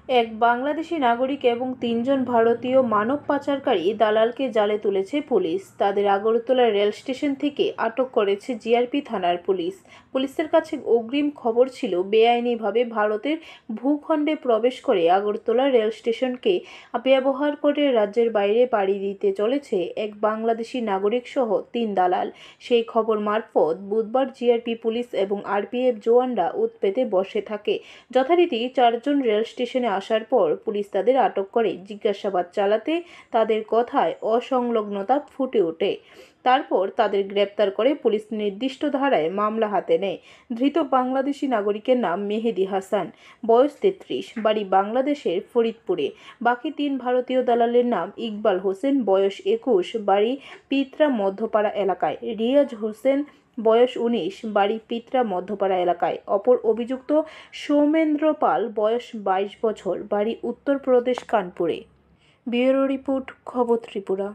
এক বাংলাদেশি নাগরিক এবং তিনজন ভারতীয় মানব পাচারকারী দালালকে জালে তুলেছে পুলিশ। তাদের আগরতলা রেল স্টেশন থেকে আটক করেছে জিআরপি থানার পুলিশ। পুলিশের কাছে অগ্রিম খবর ছিল বেআইনিভাবে ভারতের ভূখণ্ডে প্রবেশ করে আগরতলা রেল স্টেশনকে ব্যবহার করে রাজ্যের বাইরে পাড়ি দিতে চলেছে এক বাংলাদেশি নাগরিক সহ 3 দালাল। সেই খবর মারফত বুধবার জিআরপি পুলিশ এবং আরপিএফ জওয়ানরা উৎপেতে বসে থাকে। যথারীতি 4 জন রেল স্টেশনে আসার পর পুলিশ তাদের আটক করে জিজ্ঞাসাবাদ চালাতে তাদের কথায় অসংলগ্নতা ফুটে ওঠে। তারপর তাদের গ্রেপ্তার করে পুলিশ নির্দিষ্ট ধারায় মামলা হাতে নেয়। ধৃত বাংলাদেশি নাগরিকের নাম মেহেদি হাসান, বয়স 33, বাড়ি বাংলাদেশের ফরিদপুরে। বাকি 3 ভারতীয় দালালের নাম ইকবাল হোসেন, বয়স 21, বাড়ি পিত্রা মধ্যপাড়া এলাকায়, রিয়াজ হোসেন, বয়স 19, বাড়ি পিত্রা মধ্যপাড়া এলাকায়। অপর অভিযুক্ত সৌমেন্দ্র পাল, বয়স 22 বছর, বাড়ি উত্তরপ্রদেশ কানপুরে। ব্যুরো রিপোর্ট, খবর ত্রিপুরা।